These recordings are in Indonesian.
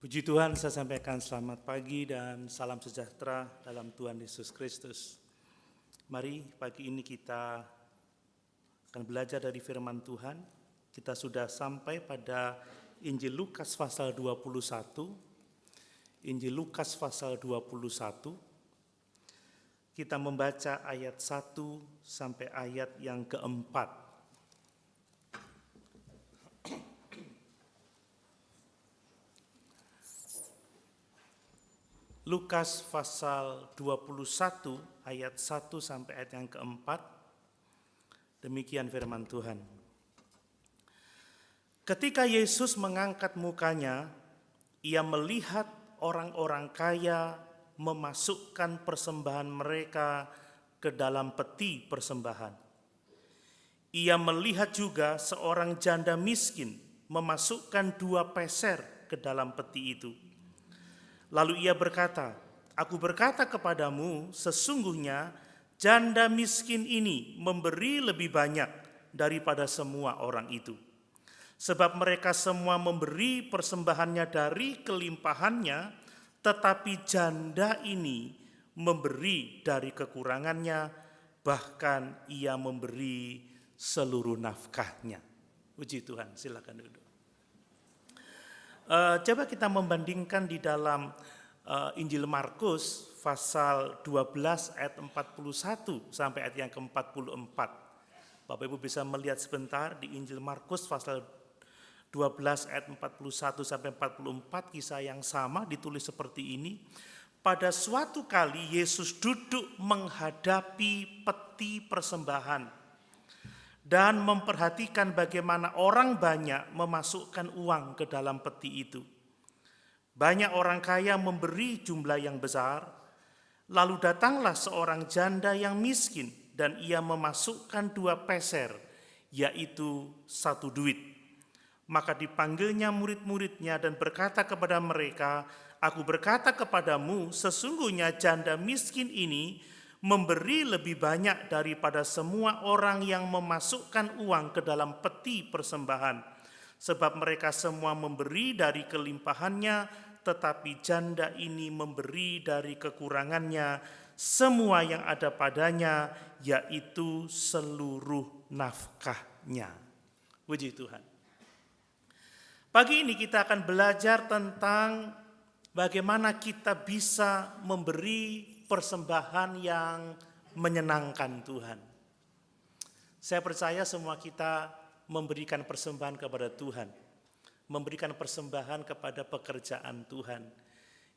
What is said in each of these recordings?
Puji Tuhan, saya sampaikan selamat pagi dan salam sejahtera dalam Tuhan Yesus Kristus. Mari pagi ini kita akan belajar dari firman Tuhan. Kita sudah sampai pada Injil Lukas pasal 21. Injil Lukas pasal 21. Kita membaca ayat 1 sampai ayat yang keempat. Lukas pasal 21 ayat 1 sampai ayat yang keempat. Demikian firman Tuhan. Ketika Yesus mengangkat mukanya, ia melihat orang-orang kaya memasukkan persembahan mereka ke dalam peti persembahan. Ia melihat juga seorang janda miskin memasukkan 2 peser ke dalam peti itu. Lalu ia berkata, "Aku berkata kepadamu, sesungguhnya janda miskin ini memberi lebih banyak daripada semua orang itu. Sebab mereka semua memberi persembahannya dari kelimpahannya, tetapi janda ini memberi dari kekurangannya, bahkan ia memberi seluruh nafkahnya." Puji Tuhan, silakan duduk. Coba kita membandingkan di dalam Injil Markus pasal 12 ayat 41 sampai ayat yang ke-44. Bapak Ibu bisa melihat sebentar di Injil Markus pasal 12 ayat 41 sampai 44, kisah yang sama ditulis seperti ini. Pada suatu kali Yesus duduk menghadapi peti persembahan dan memperhatikan bagaimana orang banyak memasukkan uang ke dalam peti itu. Banyak orang kaya memberi jumlah yang besar, lalu datanglah seorang janda yang miskin dan ia memasukkan 2 peser, yaitu 1 duit. Maka dipanggilnya murid-muridnya dan berkata kepada mereka, "Aku berkata kepadamu, sesungguhnya janda miskin ini memberi lebih banyak daripada semua orang yang memasukkan uang ke dalam peti persembahan. Sebab mereka semua memberi dari kelimpahannya, tetapi janda ini memberi dari kekurangannya semua yang ada padanya, yaitu seluruh nafkahnya." Puji Tuhan. Pagi ini kita akan belajar tentang bagaimana kita bisa memberi persembahan yang menyenangkan Tuhan. Saya percaya semua kita memberikan persembahan kepada Tuhan, memberikan persembahan kepada pekerjaan Tuhan.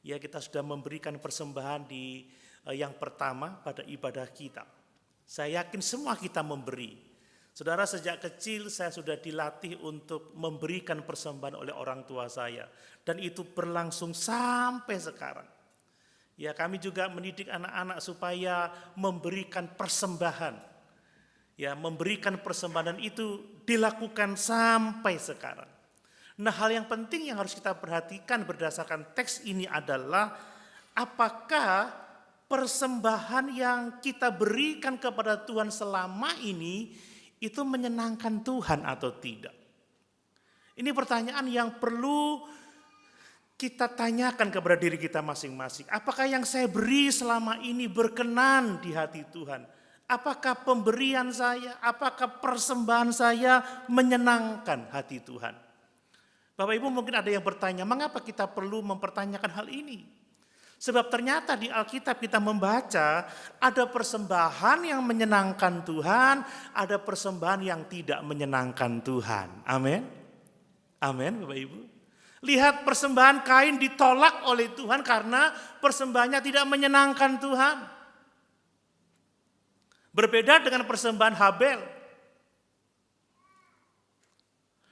Ya, kita sudah memberikan persembahan di yang pertama pada ibadah kita. Saya yakin semua kita memberi. Saudara, sejak kecil saya sudah dilatih untuk memberikan persembahan oleh orang tua saya, dan itu berlangsung sampai sekarang. Ya, kami juga mendidik anak-anak supaya memberikan persembahan. Ya, memberikan persembahan itu dilakukan sampai sekarang. Nah, hal yang penting yang harus kita perhatikan berdasarkan teks ini adalah apakah persembahan yang kita berikan kepada Tuhan selama ini itu menyenangkan Tuhan atau tidak? Ini pertanyaan yang perlu kita tanyakan kepada diri kita masing-masing. Apakah yang saya beri selama ini berkenan di hati Tuhan? Apakah pemberian saya, apakah persembahan saya menyenangkan hati Tuhan? Bapak Ibu mungkin ada yang bertanya, mengapa kita perlu mempertanyakan hal ini? Sebab ternyata di Alkitab kita membaca ada persembahan yang menyenangkan Tuhan, ada persembahan yang tidak menyenangkan Tuhan. Amin. Amin Bapak Ibu. Lihat, persembahan Kain ditolak oleh Tuhan karena persembahannya tidak menyenangkan Tuhan. Berbeda dengan persembahan Habel.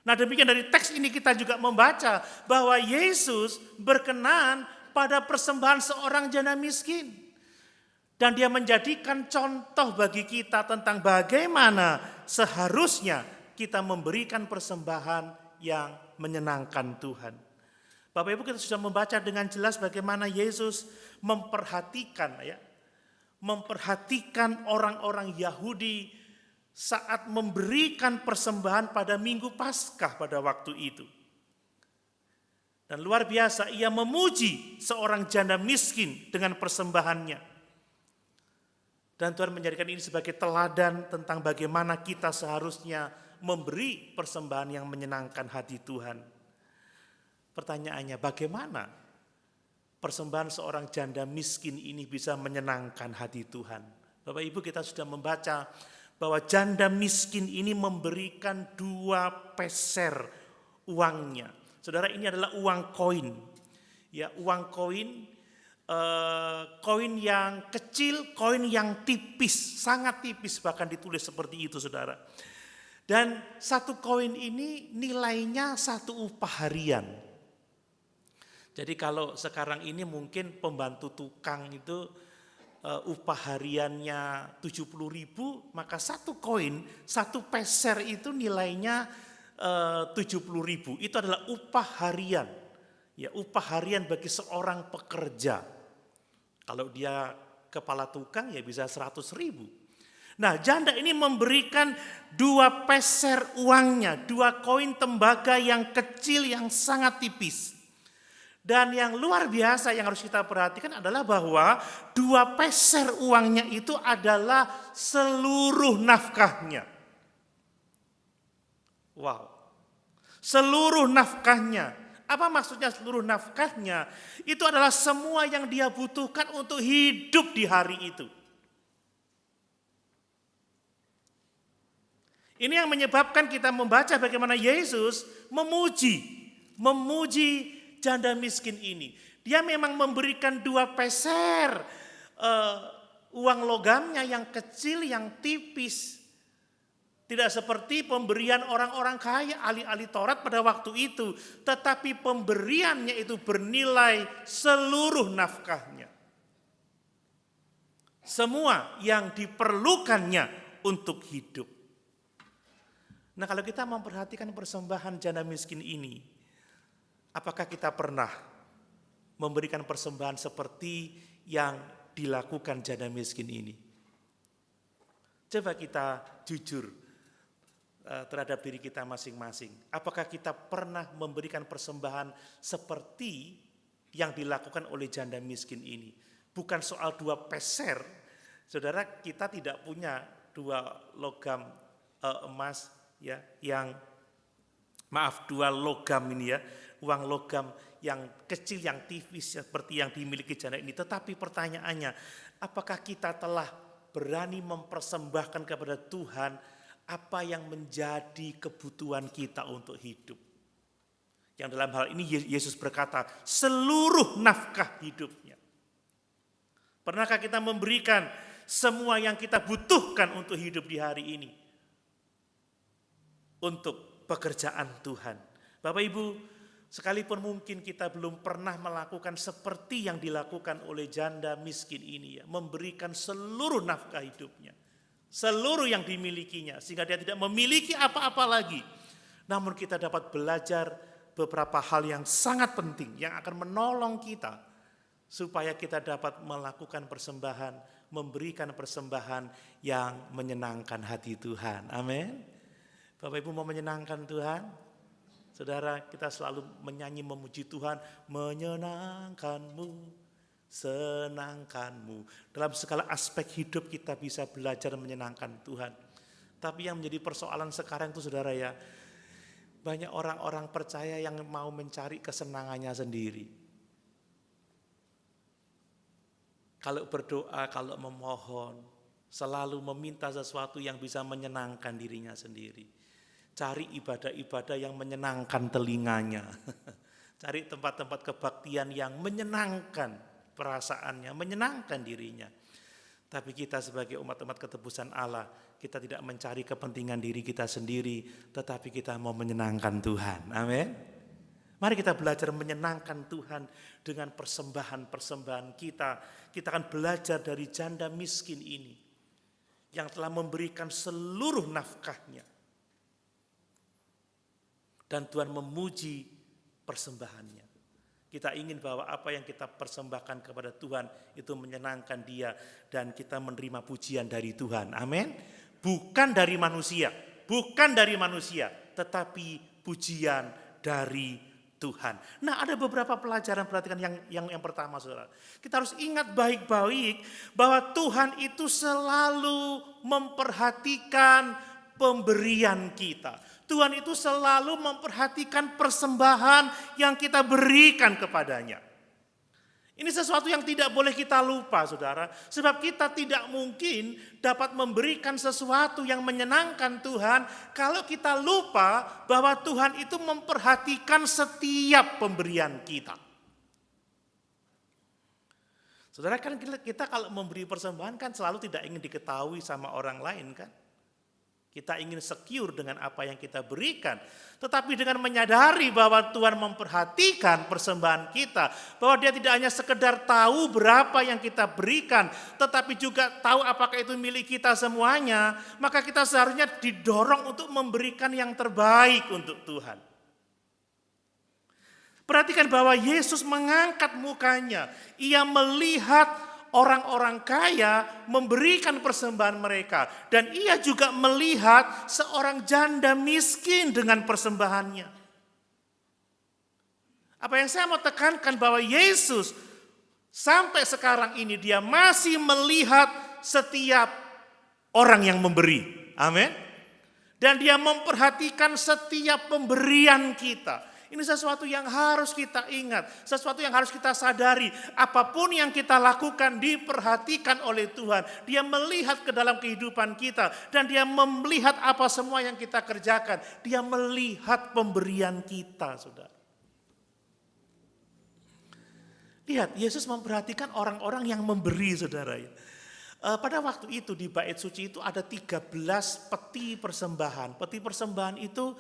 Nah, demikian dari teks ini kita juga membaca bahwa Yesus berkenan pada persembahan seorang janda miskin. Dan dia menjadikan contoh bagi kita tentang bagaimana seharusnya kita memberikan persembahan yang menyenangkan Tuhan. Bapak Ibu, kita sudah membaca dengan jelas bagaimana Yesus memperhatikan orang-orang Yahudi saat memberikan persembahan pada Minggu Paskah pada waktu itu. Dan luar biasa, ia memuji seorang janda miskin dengan persembahannya. Dan Tuhan menjadikan ini sebagai teladan tentang bagaimana kita seharusnya memberi persembahan yang menyenangkan hati Tuhan. Pertanyaannya, bagaimana persembahan seorang janda miskin ini bisa menyenangkan hati Tuhan? Bapak Ibu, kita sudah membaca bahwa janda miskin ini memberikan 2 peser uangnya. Saudara, ini adalah uang koin. Ya, uang koin, koin yang kecil, koin yang tipis, sangat tipis, bahkan ditulis seperti itu, saudara. Dan 1 koin ini nilainya 1 upah harian. Jadi kalau sekarang ini mungkin pembantu tukang itu upah hariannya 70.000, maka 1 koin, 1 peser itu nilainya 70.000. Itu adalah upah harian. Ya, upah harian bagi seorang pekerja. Kalau dia kepala tukang ya bisa 100.000. Nah, janda ini memberikan 2 peser uangnya, 2 koin tembaga yang kecil yang sangat tipis. Dan yang luar biasa yang harus kita perhatikan adalah bahwa 2 peser uangnya itu adalah seluruh nafkahnya. Wow. Seluruh nafkahnya. Apa maksudnya seluruh nafkahnya? Itu adalah semua yang dia butuhkan untuk hidup di hari itu. Ini yang menyebabkan kita membaca bagaimana Yesus memuji janda miskin ini. Dia memang memberikan 2 peser uang logamnya yang kecil, yang tipis. Tidak seperti pemberian orang-orang kaya, ahli-ahli Taurat pada waktu itu. Tetapi pemberiannya itu bernilai seluruh nafkahnya. Semua yang diperlukannya untuk hidup. Nah, kalau kita memperhatikan persembahan janda miskin ini, apakah kita pernah memberikan persembahan seperti yang dilakukan janda miskin ini? Coba kita jujur terhadap diri kita masing-masing. Apakah kita pernah memberikan persembahan seperti yang dilakukan oleh janda miskin ini? Bukan soal 2 peser. Saudara, kita tidak punya 2 logam emas ya, yang 2 logam ini ya, uang logam yang kecil, yang tipis seperti yang dimiliki janda ini. Tetapi pertanyaannya, apakah kita telah berani mempersembahkan kepada Tuhan apa yang menjadi kebutuhan kita untuk hidup? Yang dalam hal ini Yesus berkata, seluruh nafkah hidupnya. Pernahkah kita memberikan semua yang kita butuhkan untuk hidup di hari ini? Untuk pekerjaan Tuhan. Bapak Ibu, sekalipun mungkin kita belum pernah melakukan seperti yang dilakukan oleh janda miskin ini, ya, memberikan seluruh nafkah hidupnya, seluruh yang dimilikinya, sehingga dia tidak memiliki apa-apa lagi. Namun kita dapat belajar beberapa hal yang sangat penting yang akan menolong kita supaya kita dapat melakukan persembahan, memberikan persembahan yang menyenangkan hati Tuhan. Amin. Bapak Ibu mau menyenangkan Tuhan? Saudara, kita selalu menyanyi memuji Tuhan, menyenangkanmu, senangkanmu. Dalam segala aspek hidup kita bisa belajar menyenangkan Tuhan. Tapi yang menjadi persoalan sekarang itu, saudara ya, banyak orang-orang percaya yang mau mencari kesenangannya sendiri. Kalau berdoa, kalau memohon, selalu meminta sesuatu yang bisa menyenangkan dirinya sendiri. Cari ibadah-ibadah yang menyenangkan telinganya. Cari tempat-tempat kebaktian yang menyenangkan perasaannya, menyenangkan dirinya. Tapi kita sebagai umat-umat ketebusan Allah, kita tidak mencari kepentingan diri kita sendiri, tetapi kita mau menyenangkan Tuhan. Amin. Mari kita belajar menyenangkan Tuhan dengan persembahan-persembahan kita. Kita akan belajar dari janda miskin ini yang telah memberikan seluruh nafkahnya. Dan Tuhan memuji persembahannya. Kita ingin bahwa apa yang kita persembahkan kepada Tuhan itu menyenangkan Dia dan kita menerima pujian dari Tuhan. Amin. Bukan dari manusia, tetapi pujian dari Tuhan. Nah, ada beberapa pelajaran, perhatikan yang pertama, saudara. Kita harus ingat baik-baik bahwa Tuhan itu selalu memperhatikan pemberian kita. Tuhan itu selalu memperhatikan persembahan yang kita berikan kepadanya. Ini sesuatu yang tidak boleh kita lupa, saudara. Sebab kita tidak mungkin dapat memberikan sesuatu yang menyenangkan Tuhan kalau kita lupa bahwa Tuhan itu memperhatikan setiap pemberian kita. Saudara, kan kita kalau memberi persembahan kan selalu tidak ingin diketahui sama orang lain kan. Kita ingin secure dengan apa yang kita berikan. Tetapi dengan menyadari bahwa Tuhan memperhatikan persembahan kita. Bahwa dia tidak hanya sekedar tahu berapa yang kita berikan. Tetapi juga tahu apakah itu milik kita semuanya. Maka kita seharusnya didorong untuk memberikan yang terbaik untuk Tuhan. Perhatikan bahwa Yesus mengangkat mukanya. Ia melihat orang-orang kaya memberikan persembahan mereka. Dan ia juga melihat seorang janda miskin dengan persembahannya. Apa yang saya mau tekankan bahwa Yesus sampai sekarang ini dia masih melihat setiap orang yang memberi. Amin. Dan dia memperhatikan setiap pemberian kita. Ini sesuatu yang harus kita ingat, sesuatu yang harus kita sadari. Apapun yang kita lakukan diperhatikan oleh Tuhan. Dia melihat ke dalam kehidupan kita dan dia melihat apa semua yang kita kerjakan. Dia melihat pemberian kita, saudara. Lihat, Yesus memperhatikan orang-orang yang memberi, saudara. Pada waktu itu di bait suci itu ada 13 peti persembahan. Peti persembahan itu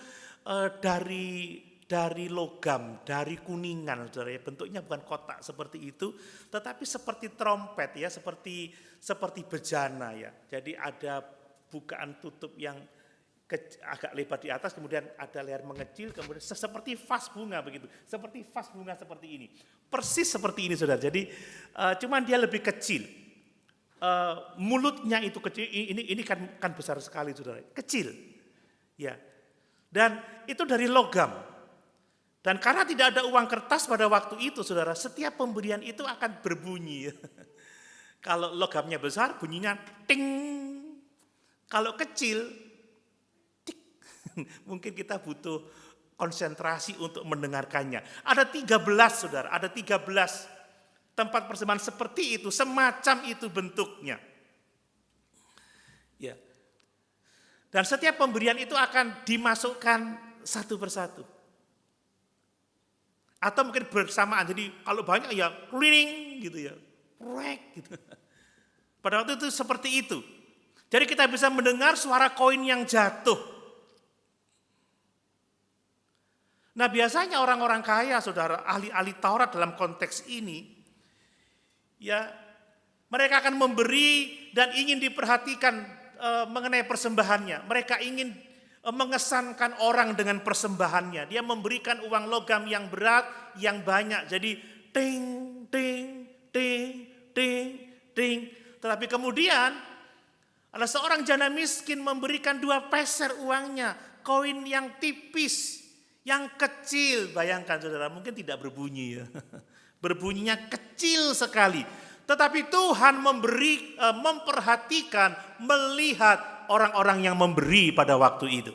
dari logam, dari kuningan, saudara ya. Bentuknya bukan kotak seperti itu, tetapi seperti trompet ya, seperti bejana ya. Jadi ada bukaan tutup yang agak lebar di atas, kemudian ada leher mengecil, kemudian seperti vas bunga begitu, seperti vas bunga seperti ini, persis seperti ini, saudara. Jadi cuman dia lebih kecil, mulutnya itu kecil, ini kan besar sekali, saudara, kecil, ya. Dan itu dari logam. Dan karena tidak ada uang kertas pada waktu itu, saudara, setiap pemberian itu akan berbunyi. Kalau logamnya besar, bunyinya ting. Kalau kecil, tik. Mungkin kita butuh konsentrasi untuk mendengarkannya. Ada 13, saudara, ada 13 tempat persembahan seperti itu, semacam itu bentuknya. Ya. Dan setiap pemberian itu akan dimasukkan satu persatu. Atau mungkin bersamaan, jadi kalau banyak ya ring gitu ya, rek gitu. Pada waktu itu seperti itu. Jadi kita bisa mendengar suara koin yang jatuh. Nah biasanya orang-orang kaya, saudara, ahli-ahli Taurat dalam konteks ini, ya mereka akan memberi dan ingin diperhatikan mengenai persembahannya. Mereka ingin mengesankan orang dengan persembahannya. Dia memberikan uang logam yang berat, yang banyak. Jadi ting, ting, ting, ting, ting. Tetapi kemudian ada seorang janda miskin memberikan 2 peser uangnya. Koin yang tipis, yang kecil. Bayangkan, saudara, mungkin tidak berbunyi ya. Berbunyinya kecil sekali. Tetapi Tuhan memperhatikan, melihat orang-orang yang memberi pada waktu itu.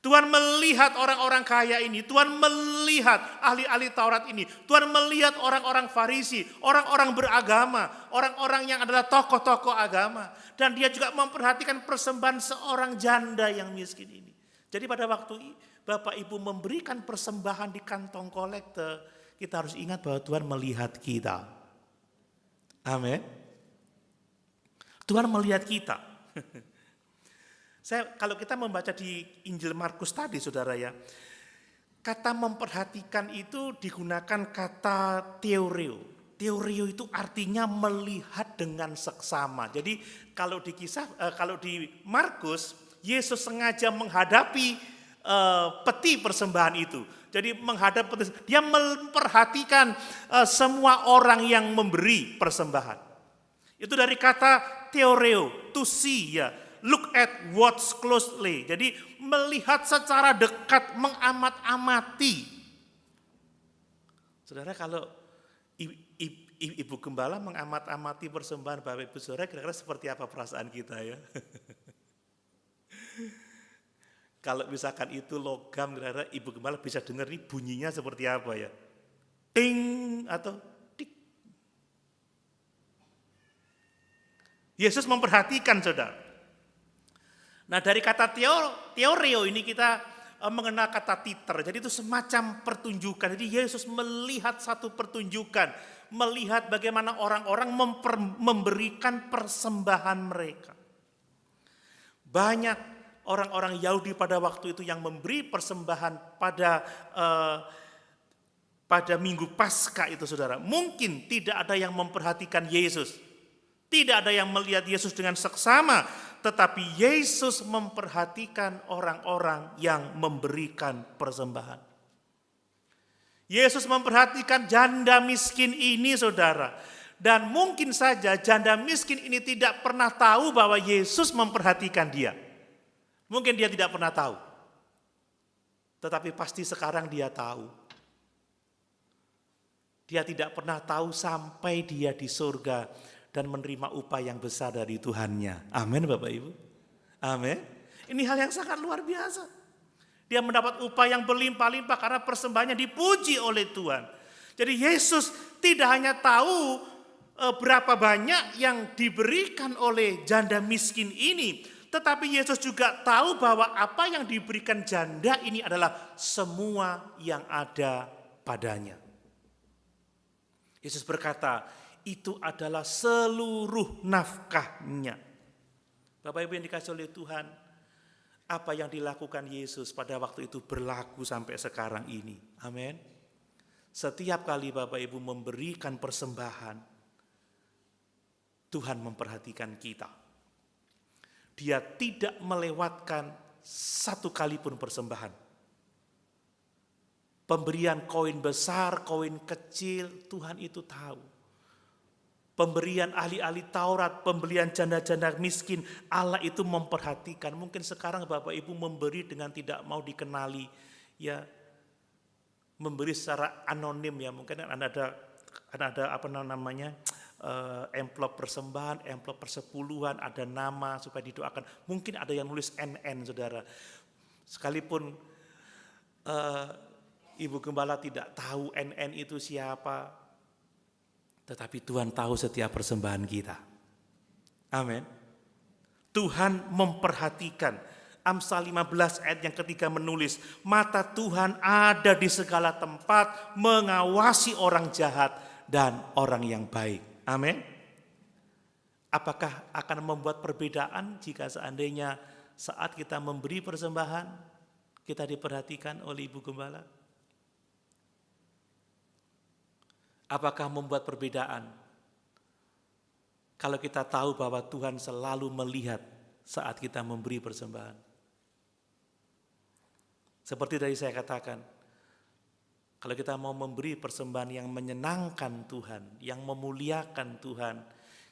Tuhan melihat orang-orang kaya ini, Tuhan melihat ahli-ahli Taurat ini, Tuhan melihat orang-orang Farisi, orang-orang beragama, orang-orang yang adalah tokoh-tokoh agama. Dan dia juga memperhatikan persembahan seorang janda yang miskin ini. Jadi pada waktu Bapak Ibu memberikan persembahan di kantong kolekte, kita harus ingat bahwa Tuhan melihat kita. Amin. Tuhan melihat kita. Kalau kita membaca di Injil Markus tadi, saudara ya, kata memperhatikan itu digunakan kata theoreo. Theoreo itu artinya melihat dengan seksama. Jadi kalau di Markus, Yesus sengaja menghadapi peti persembahan itu. Jadi dia memperhatikan semua orang yang memberi persembahan. Itu dari kata theoreo, to see ya. Look at, watch closely. Jadi melihat secara dekat, mengamat-amati. Saudara, kalau Ibu Gembala mengamat-amati persembahan Bapak Ibu Saudara, kira-kira seperti apa perasaan kita ya? Kalau misalkan itu logam, kira-kira Ibu Gembala bisa dengar nih bunyinya seperti apa ya? Ting atau tik. Yesus memperhatikan, saudara. Nah, dari kata teoreo ini kita mengenal kata titer. Jadi itu semacam pertunjukan. Jadi Yesus melihat satu pertunjukan, melihat bagaimana orang-orang memberikan persembahan mereka. Banyak orang-orang Yahudi pada waktu itu yang memberi persembahan pada minggu Paskah itu, saudara. Mungkin tidak ada yang memperhatikan Yesus. Tidak ada yang melihat Yesus dengan seksama, tetapi Yesus memperhatikan orang-orang yang memberikan persembahan. Yesus memperhatikan janda miskin ini, saudara. Dan mungkin saja janda miskin ini tidak pernah tahu bahwa Yesus memperhatikan dia. Mungkin dia tidak pernah tahu. Tetapi pasti sekarang dia tahu. Dia tidak pernah tahu sampai dia di surga dan menerima upah yang besar dari Tuhannya. Amin, Bapak Ibu. Amin. Ini hal yang sangat luar biasa. Dia mendapat upah yang berlimpah-limpah karena persembahannya dipuji oleh Tuhan. Jadi Yesus tidak hanya tahu berapa banyak yang diberikan oleh janda miskin ini, tetapi Yesus juga tahu bahwa apa yang diberikan janda ini adalah semua yang ada padanya. Yesus berkata, itu adalah seluruh nafkahnya. Bapak Ibu yang dikasihi oleh Tuhan, apa yang dilakukan Yesus pada waktu itu berlaku sampai sekarang ini. Amin. Setiap kali Bapak Ibu memberikan persembahan, Tuhan memperhatikan kita. Dia tidak melewatkan satu kali pun persembahan. Pemberian koin besar, koin kecil, Tuhan itu tahu. Pemberian ahli-ahli Taurat, pemberian janda-janda miskin, Allah itu memperhatikan. Mungkin sekarang Bapak Ibu memberi dengan tidak mau dikenali, ya, memberi secara anonim ya. Mungkin ada apa namanya, amplop persembahan, amplop persepuluhan, ada nama supaya didoakan. Mungkin ada yang nulis NN, saudara. Sekalipun Ibu Gembala tidak tahu NN itu siapa, tetapi Tuhan tahu setiap persembahan kita. Amin. Tuhan memperhatikan. Amsal 15 ayat yang ketiga menulis, mata Tuhan ada di segala tempat, mengawasi orang jahat dan orang yang baik. Amin. Apakah akan membuat perbedaan jika seandainya saat kita memberi persembahan, kita diperhatikan oleh Ibu Gembala? Apakah membuat perbedaan kalau kita tahu bahwa Tuhan selalu melihat saat kita memberi persembahan? Seperti tadi saya katakan, kalau kita mau memberi persembahan yang menyenangkan Tuhan, yang memuliakan Tuhan,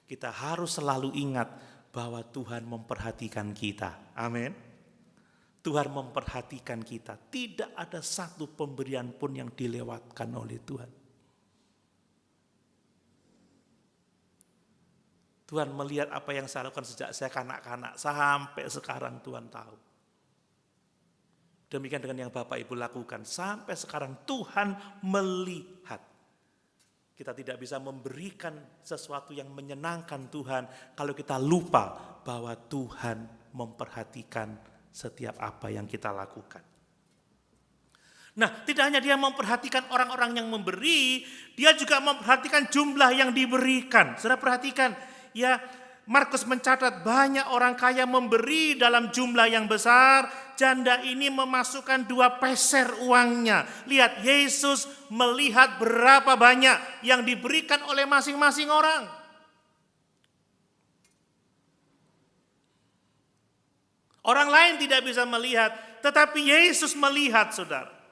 kita harus selalu ingat bahwa Tuhan memperhatikan kita. Amin. Tuhan memperhatikan kita. Tidak ada satu pemberian pun yang dilewatkan oleh Tuhan. Tuhan melihat apa yang saya lakukan sejak saya kanak-kanak sampai sekarang, Tuhan tahu. Demikian dengan yang Bapak Ibu lakukan sampai sekarang, Tuhan melihat. Kita tidak bisa memberikan sesuatu yang menyenangkan Tuhan kalau kita lupa bahwa Tuhan memperhatikan setiap apa yang kita lakukan. Nah, tidak hanya dia memperhatikan orang-orang yang memberi, dia juga memperhatikan jumlah yang diberikan. Saudara perhatikan, ya, Markus mencatat banyak orang kaya memberi dalam jumlah yang besar. Janda ini memasukkan 2 peser uangnya. Lihat, Yesus melihat berapa banyak yang diberikan oleh masing-masing orang. Orang lain tidak bisa melihat, tetapi Yesus melihat, saudara.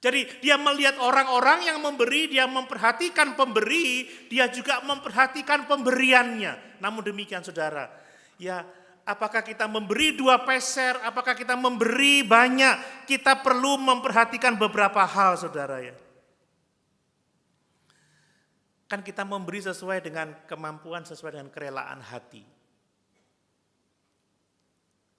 Jadi dia melihat orang-orang yang memberi, dia memperhatikan pemberi, dia juga memperhatikan pemberiannya. Namun demikian, saudara, ya, apakah kita memberi 2 peser, apakah kita memberi banyak, kita perlu memperhatikan beberapa hal, saudara ya. Kan kita memberi sesuai dengan kemampuan, sesuai dengan kerelaan hati.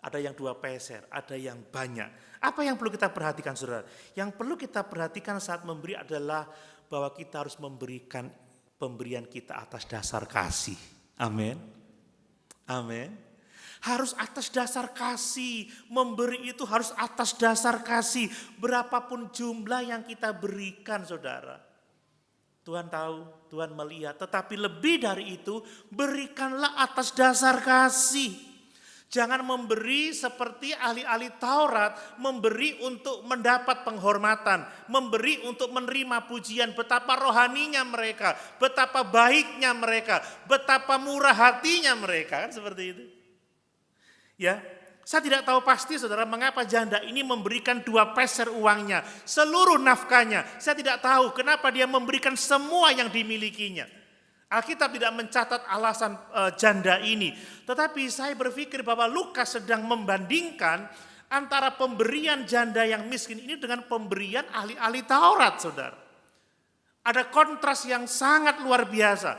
Ada yang 2 peser, ada yang banyak. Apa yang perlu kita perhatikan, saudara? Yang perlu kita perhatikan saat memberi adalah bahwa kita harus memberikan pemberian kita atas dasar kasih. Amin. Amin. Harus atas dasar kasih. Memberi itu harus atas dasar kasih. Berapapun jumlah yang kita berikan, saudara. Tuhan tahu, Tuhan melihat. Tetapi lebih dari itu, berikanlah atas dasar kasih. Jangan memberi seperti ahli-ahli Taurat, memberi untuk mendapat penghormatan, memberi untuk menerima pujian, betapa rohaninya mereka, betapa baiknya mereka, betapa murah hatinya mereka, kan seperti itu. Ya, saya tidak tahu pasti saudara mengapa janda ini memberikan 2 peser uangnya, seluruh nafkahnya. Saya tidak tahu kenapa dia memberikan semua yang dimilikinya. Alkitab tidak mencatat alasan janda ini. Tetapi saya berpikir bahwa Lukas sedang membandingkan antara pemberian janda yang miskin ini dengan pemberian ahli-ahli Taurat, saudara. Ada kontras yang sangat luar biasa.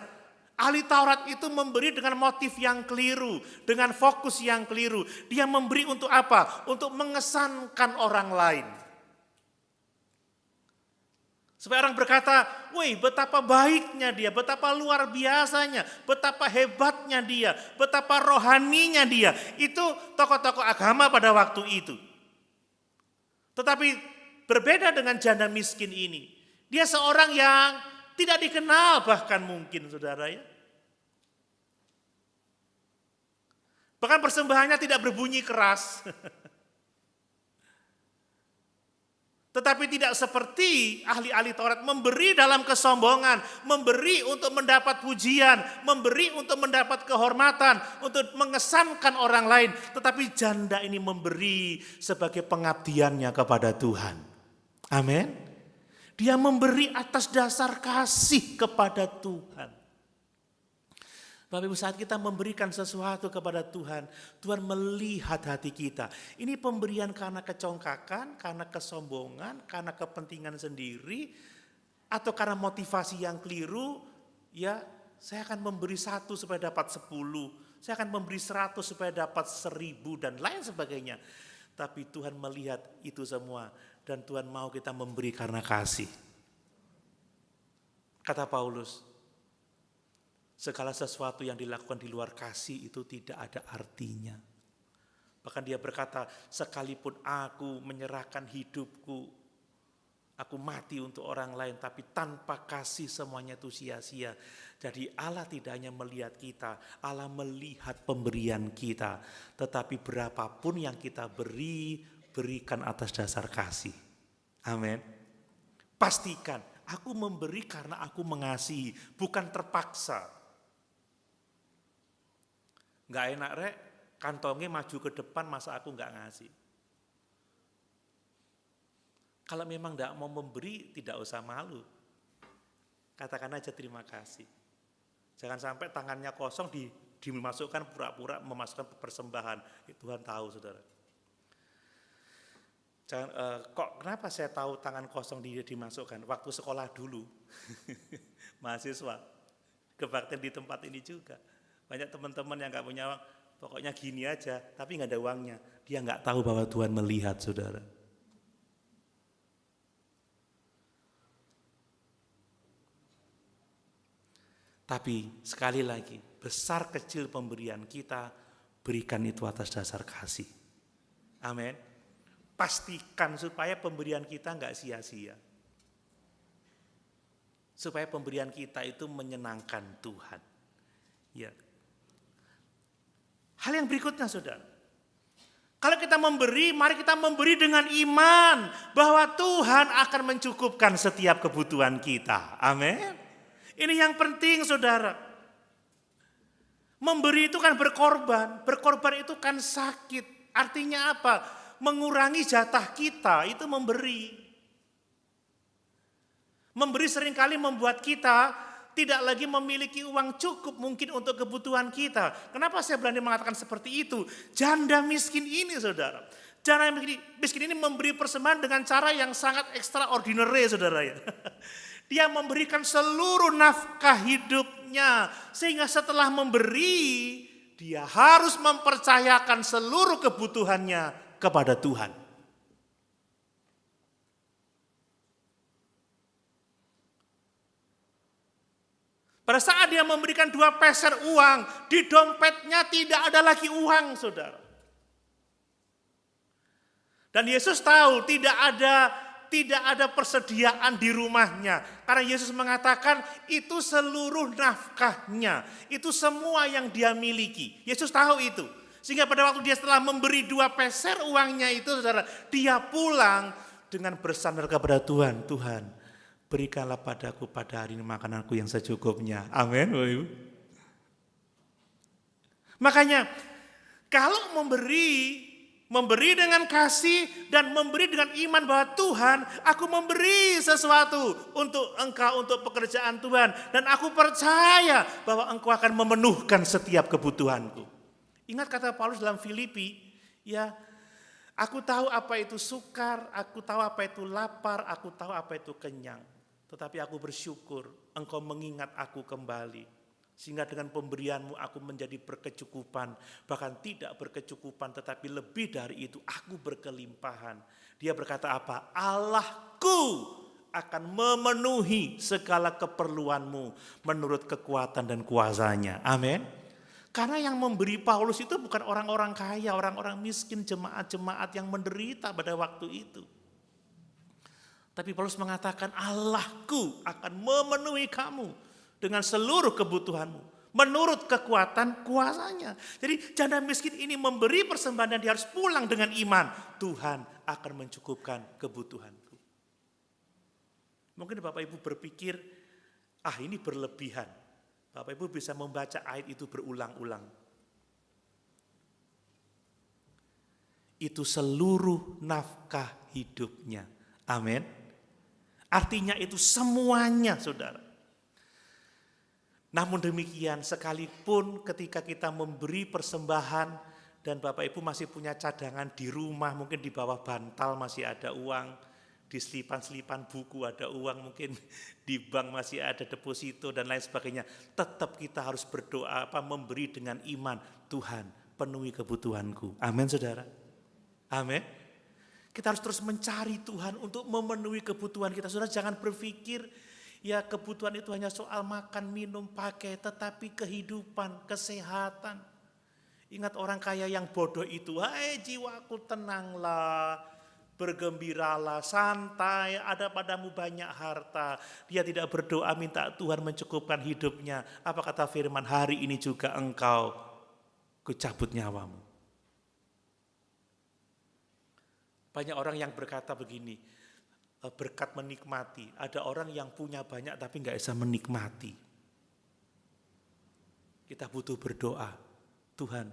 Ahli Taurat itu memberi dengan motif yang keliru, dengan fokus yang keliru. Dia memberi untuk apa? Untuk mengesankan orang lain. Supaya orang berkata, wih betapa baiknya dia, betapa luar biasanya, betapa hebatnya dia, betapa rohaninya dia. Itu tokoh-tokoh agama pada waktu itu. Tetapi berbeda dengan janda miskin ini. Dia seorang yang tidak dikenal bahkan mungkin, saudara ya. Bahkan persembahannya tidak berbunyi keras. Tetapi tidak seperti ahli-ahli Taurat memberi dalam kesombongan, memberi untuk mendapat pujian, memberi untuk mendapat kehormatan, untuk mengesankan orang lain. Tetapi janda ini memberi sebagai pengabdiannya kepada Tuhan. Amin. Dia memberi atas dasar kasih kepada Tuhan. Bapak Ibu, saat kita memberikan sesuatu kepada Tuhan, Tuhan melihat hati kita. Ini pemberian karena kecongkakan, karena kesombongan, karena kepentingan sendiri, atau karena motivasi yang keliru. Ya, saya akan memberi 1 supaya dapat 10, saya akan memberi 100 supaya dapat 1000 dan lain sebagainya. Tapi Tuhan melihat itu semua dan Tuhan mau kita memberi karena kasih. Kata Paulus, segala sesuatu yang dilakukan di luar kasih itu tidak ada artinya. Bahkan dia berkata, sekalipun aku menyerahkan hidupku, aku mati untuk orang lain, tapi tanpa kasih semuanya itu sia-sia. Jadi Allah tidak hanya melihat kita, Allah melihat pemberian kita. Tetapi berapapun yang kita beri, berikan atas dasar kasih. Amin. Pastikan, aku memberi karena aku mengasihi, bukan terpaksa. Nggak enak rek, kantongnya maju ke depan masa aku nggak ngasih. Kalau memang nggak mau memberi, tidak usah malu. Katakan aja terima kasih. Jangan sampai tangannya kosong dimasukkan pura-pura memasukkan persembahan. Tuhan tahu, saudara. Jangan, kenapa saya tahu tangan kosong dimasukkan? Waktu sekolah dulu, mahasiswa, kebaktian di tempat ini juga. Banyak teman-teman yang gak punya uang, pokoknya gini aja, tapi gak ada uangnya. Dia gak tahu bahwa Tuhan melihat, saudara. Tapi sekali lagi, besar kecil pemberian kita, berikan itu atas dasar kasih. Amin. Pastikan supaya pemberian kita gak sia-sia. Supaya pemberian kita itu menyenangkan Tuhan. Ya. Hal yang berikutnya, saudara. Kalau kita memberi, mari kita memberi dengan iman bahwa Tuhan akan mencukupkan setiap kebutuhan kita. Amin. Ini yang penting, saudara. Memberi itu kan berkorban. Berkorban itu kan sakit. Artinya apa? Mengurangi jatah kita, itu memberi. Memberi seringkali membuat kita tidak lagi memiliki uang cukup mungkin untuk kebutuhan kita. Kenapa saya berani mengatakan seperti itu? Janda miskin ini, saudara. Janda miskin ini memberi persembahan dengan cara yang sangat extraordinary, saudara ya. Dia memberikan seluruh nafkah hidupnya. Sehingga setelah memberi, dia harus mempercayakan seluruh kebutuhannya kepada Tuhan. Pada saat dia memberikan 2 peser uang, di dompetnya tidak ada lagi uang, saudara. Dan Yesus tahu tidak ada persediaan di rumahnya. Karena Yesus mengatakan itu seluruh nafkahnya. Itu semua yang dia miliki. Yesus tahu itu. Sehingga pada waktu dia setelah memberi 2 peser uangnya itu, saudara, dia pulang dengan bersandar kepada Tuhan. Tuhan, berikanlah padaku pada hari ini makananku yang secukupnya. Amin. Makanya kalau memberi dengan kasih dan memberi dengan iman bahwa Tuhan, aku memberi sesuatu untuk engkau, untuk pekerjaan Tuhan. Dan aku percaya bahwa engkau akan memenuhkan setiap kebutuhanku. Ingat kata Paulus dalam Filipi, ya, aku tahu apa itu sukar, aku tahu apa itu lapar, aku tahu apa itu kenyang. Tetapi aku bersyukur engkau mengingat aku kembali. Sehingga dengan pemberianmu aku menjadi berkecukupan. Bahkan tidak berkecukupan tetapi lebih dari itu aku berkelimpahan. Dia berkata apa? Allahku akan memenuhi segala keperluanmu menurut kekuatan dan kuasanya. Amin. Karena yang memberi Paulus itu bukan orang-orang kaya, orang-orang miskin, jemaat-jemaat yang menderita pada waktu itu. Tapi Paulus mengatakan Allahku akan memenuhi kamu dengan seluruh kebutuhanmu menurut kekuatan kuasanya. Jadi janda miskin ini memberi persembahan dan dia harus pulang dengan iman. Tuhan akan mencukupkan kebutuhanku. Mungkin Bapak Ibu berpikir, ini berlebihan. Bapak Ibu bisa membaca ayat itu berulang-ulang. Itu seluruh nafkah hidupnya. Amin. Artinya itu semuanya, saudara. Namun demikian, sekalipun ketika kita memberi persembahan dan Bapak Ibu masih punya cadangan di rumah, mungkin di bawah bantal masih ada uang, di selipan-selipan buku ada uang, mungkin di bank masih ada deposito dan lain sebagainya. Tetap kita harus berdoa, memberi dengan iman. Tuhan, penuhi kebutuhanku. Amin, saudara. Amin. Kita harus terus mencari Tuhan untuk memenuhi kebutuhan kita. Saudara, jangan berpikir ya kebutuhan itu hanya soal makan, minum, pakai, tetapi kehidupan, kesehatan. Ingat orang kaya yang bodoh itu, hai jiwaku tenanglah, bergembiralah, santai, ada padamu banyak harta. Dia tidak berdoa minta Tuhan mencukupkan hidupnya. Apa kata firman, hari ini juga engkau kucabut nyawamu. Banyak orang yang berkata begini, berkat menikmati. Ada orang yang punya banyak tapi nggak bisa menikmati. Kita butuh berdoa, Tuhan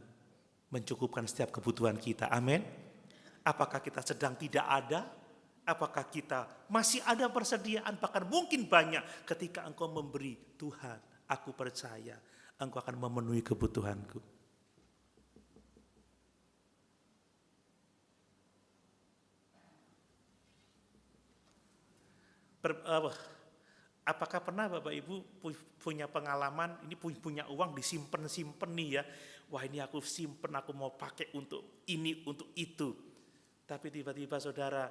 mencukupkan setiap kebutuhan kita. Amin. Apakah kita sedang tidak ada? Apakah kita masih ada persediaan? Bahkan mungkin banyak ketika engkau memberi. Tuhan, aku percaya engkau akan memenuhi kebutuhanku. Apakah pernah Bapak Ibu punya pengalaman, ini punya uang disimpan nih ya. Wah, ini aku simpen, aku mau pakai untuk ini, untuk itu. Tapi tiba-tiba saudara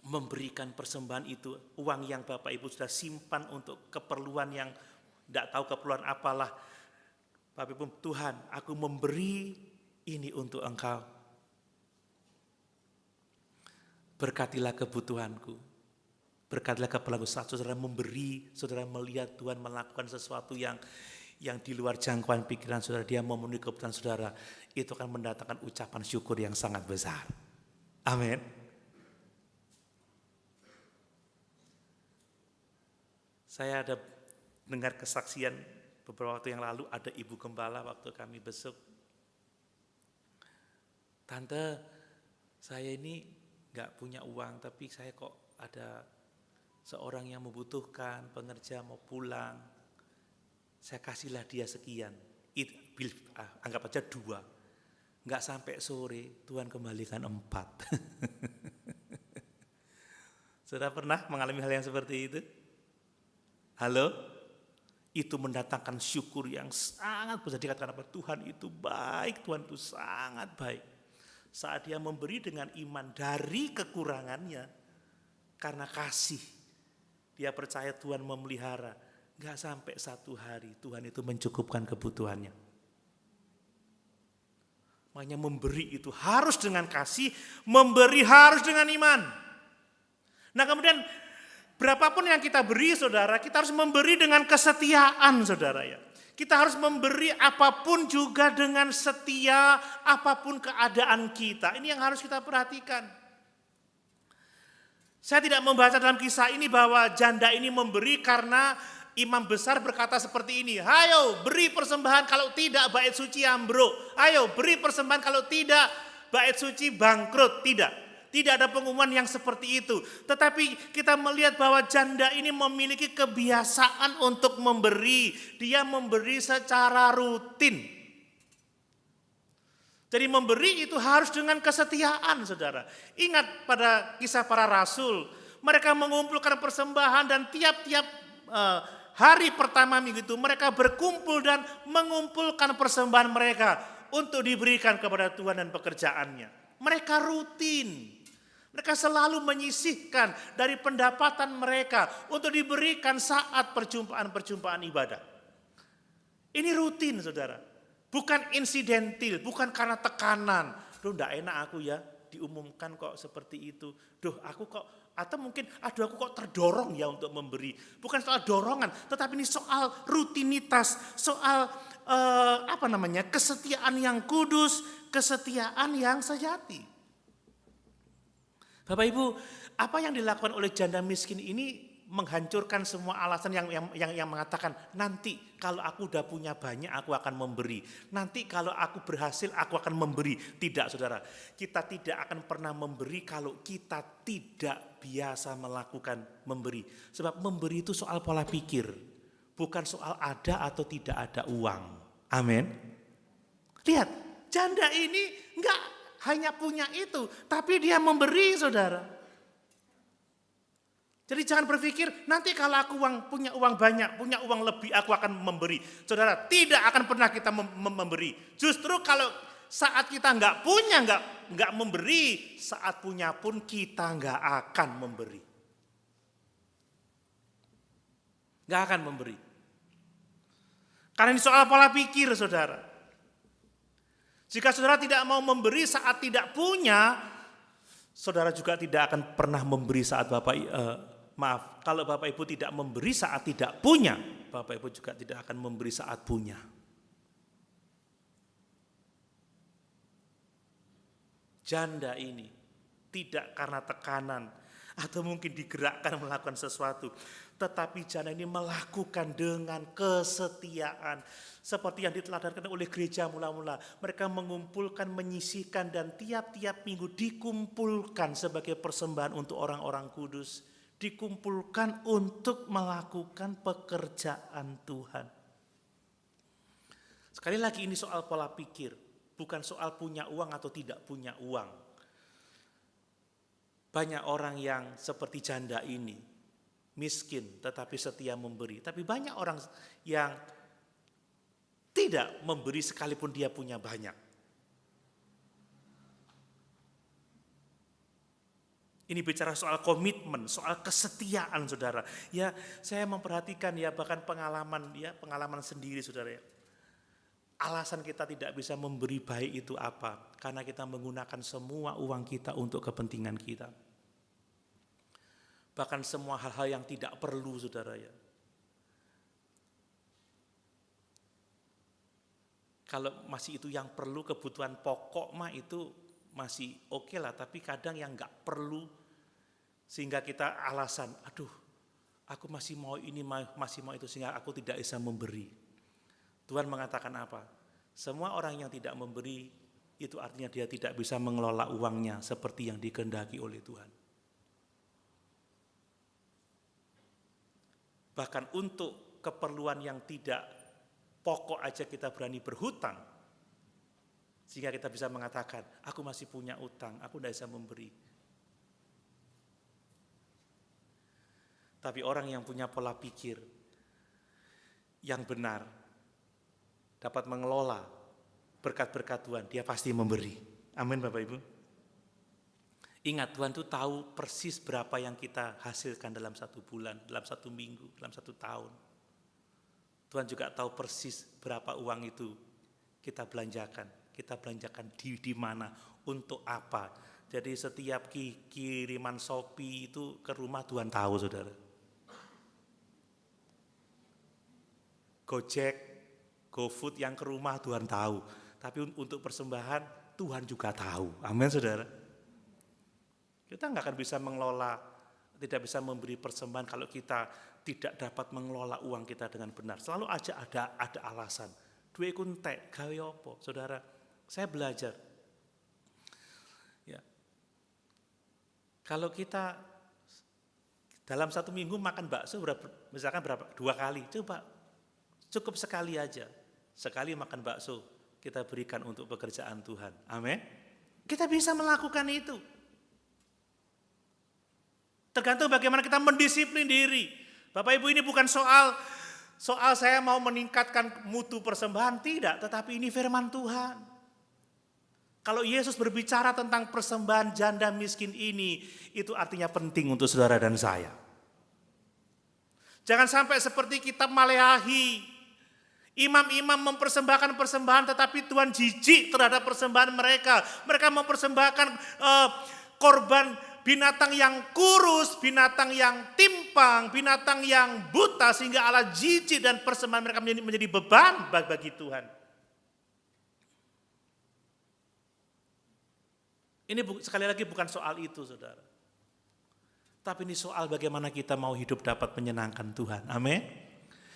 memberikan persembahan itu, uang yang Bapak Ibu sudah simpan untuk keperluan yang tidak tahu keperluan apalah. Bapak Ibu, Tuhan, aku memberi ini untuk Engkau. Berkatilah kebutuhanku. Berkatilah keperluan saat saudara memberi, saudara melihat Tuhan melakukan sesuatu yang di luar jangkauan pikiran saudara, dia memenuhi kebutuhan saudara, itu akan mendatangkan ucapan syukur yang sangat besar. Amin. Saya ada dengar kesaksian beberapa waktu yang lalu, ada ibu gembala waktu kami besuk. Tante, saya ini gak punya uang, tapi saya kok ada seorang yang membutuhkan, pengerja mau pulang, saya kasihlah dia sekian, anggap aja 2, nggak sampai sore, Tuhan kembalikan 4. Saudara pernah mengalami hal yang seperti itu? Halo? Itu mendatangkan syukur yang sangat besar. Dikatakan apa? Tuhan itu baik, Tuhan itu sangat baik. Saat dia memberi dengan iman dari kekurangannya, karena kasih, dia percaya Tuhan memelihara. Gak sampai 1 hari Tuhan itu mencukupkan kebutuhannya. Makanya memberi itu harus dengan kasih, memberi harus dengan iman. Nah kemudian berapapun yang kita beri saudara, kita harus memberi dengan kesetiaan saudara ya. Kita harus memberi apapun juga dengan setia, apapun keadaan kita. Ini yang harus kita perhatikan. Saya tidak membaca dalam kisah ini bahwa janda ini memberi karena imam besar berkata seperti ini. Ayo beri persembahan, kalau tidak bait suci ambruk. Ayo beri persembahan, kalau tidak bait suci bangkrut. Tidak ada pengumuman yang seperti itu. Tetapi kita melihat bahwa janda ini memiliki kebiasaan untuk memberi. Dia memberi secara rutin. Jadi memberi itu harus dengan kesetiaan saudara. Ingat pada kisah para rasul. Mereka mengumpulkan persembahan dan tiap-tiap hari pertama minggu itu mereka berkumpul dan mengumpulkan persembahan mereka untuk diberikan kepada Tuhan dan pekerjaannya. Mereka rutin. Mereka selalu menyisihkan dari pendapatan mereka untuk diberikan saat perjumpaan-perjumpaan ibadah. Ini rutin saudara. Bukan insidentil, bukan karena tekanan. Duh enggak enak aku ya diumumkan kok seperti itu. Duh aku kok, atau mungkin aduh aku kok terdorong ya untuk memberi. Bukan soal dorongan, tetapi ini soal rutinitas, soal kesetiaan yang kudus, kesetiaan yang sejati. Bapak Ibu, apa yang dilakukan oleh janda miskin ini menghancurkan semua alasan yang mengatakan nanti kalau aku udah punya banyak aku akan memberi. Nanti kalau aku berhasil aku akan memberi. Tidak saudara, kita tidak akan pernah memberi kalau kita tidak biasa melakukan memberi. Sebab memberi itu soal pola pikir, bukan soal ada atau tidak ada uang. Amin. Lihat, janda ini enggak hanya punya itu, tapi dia memberi saudara. Jadi jangan berpikir nanti kalau aku punya uang banyak, punya uang lebih aku akan memberi. Saudara, tidak akan pernah kita memberi. Justru kalau saat kita enggak punya, enggak memberi, saat punya pun kita enggak akan memberi. Enggak akan memberi. Karena ini soal pola pikir saudara. Jika saudara tidak mau memberi saat tidak punya, saudara juga tidak akan pernah memberi saat kalau Bapak Ibu tidak memberi saat tidak punya, Bapak Ibu juga tidak akan memberi saat punya. Janda ini tidak karena tekanan atau mungkin digerakkan melakukan sesuatu, tetapi janda ini melakukan dengan kesetiaan. Seperti yang diteladankan oleh gereja mula-mula. Mereka mengumpulkan, menyisihkan dan tiap-tiap minggu dikumpulkan sebagai persembahan untuk orang-orang kudus. Dikumpulkan untuk melakukan pekerjaan Tuhan. Sekali lagi ini soal pola pikir. Bukan soal punya uang atau tidak punya uang. Banyak orang yang seperti janda ini. Miskin tetapi setia memberi. Tapi banyak orang yang tidak memberi sekalipun dia punya banyak. Ini bicara soal komitmen, soal kesetiaan saudara. Ya, saya memperhatikan ya bahkan pengalaman sendiri saudara ya. Alasan kita tidak bisa memberi baik itu apa? Karena kita menggunakan semua uang kita untuk kepentingan kita. Bahkan semua hal-hal yang tidak perlu saudara ya. Kalau masih itu yang perlu, kebutuhan pokok mah itu masih oke lah. Tapi kadang yang gak perlu sehingga kita alasan, aduh aku masih mau ini, masih mau itu sehingga aku tidak bisa memberi. Tuhan mengatakan apa? Semua orang yang tidak memberi itu artinya dia tidak bisa mengelola uangnya seperti yang dikehendaki oleh Tuhan. Bahkan untuk keperluan yang tidak pokok aja kita berani berhutang. Sehingga kita bisa mengatakan, aku masih punya utang, aku tidak bisa memberi. Tapi orang yang punya pola pikir, yang benar, dapat mengelola berkat-berkat Tuhan, dia pasti memberi. Amin Bapak Ibu. Ingat, Tuhan itu tahu persis berapa yang kita hasilkan dalam 1 bulan, dalam 1 minggu, dalam 1 tahun. Tuhan juga tahu persis berapa uang itu kita belanjakan di mana, untuk apa. Jadi setiap kiriman Shopee itu ke rumah Tuhan tahu, saudara. Gojek, GoFood yang ke rumah Tuhan tahu. Tapi untuk persembahan Tuhan juga tahu. Amin saudara. Kita nggak akan bisa mengelola, tidak bisa memberi persembahan kalau kita tidak dapat mengelola uang kita dengan benar. Selalu aja ada alasan. Duwe kuntek, gawe opo, saudara. Saya belajar. Ya. Kalau kita dalam 1 minggu makan bakso misalkan berapa? 2 kali. Coba cukup sekali aja. Sekali makan bakso kita berikan untuk pekerjaan Tuhan. Amin. Kita bisa melakukan itu. Tergantung bagaimana kita mendisiplin diri. Bapak Ibu, ini bukan soal saya mau meningkatkan mutu persembahan, tidak. Tetapi ini firman Tuhan. Kalau Yesus berbicara tentang persembahan janda miskin ini, itu artinya penting untuk saudara dan saya. Jangan sampai seperti kita maleahi. Imam-imam mempersembahkan persembahan, tetapi Tuhan jijik terhadap persembahan mereka. Mereka mempersembahkan korban binatang yang kurus, binatang yang timpang, binatang yang buta, sehingga Allah jijik dan persembahan mereka menjadi beban bagi Tuhan. Ini sekali lagi bukan soal itu, saudara. Tapi ini soal bagaimana kita mau hidup dapat menyenangkan Tuhan. Amin.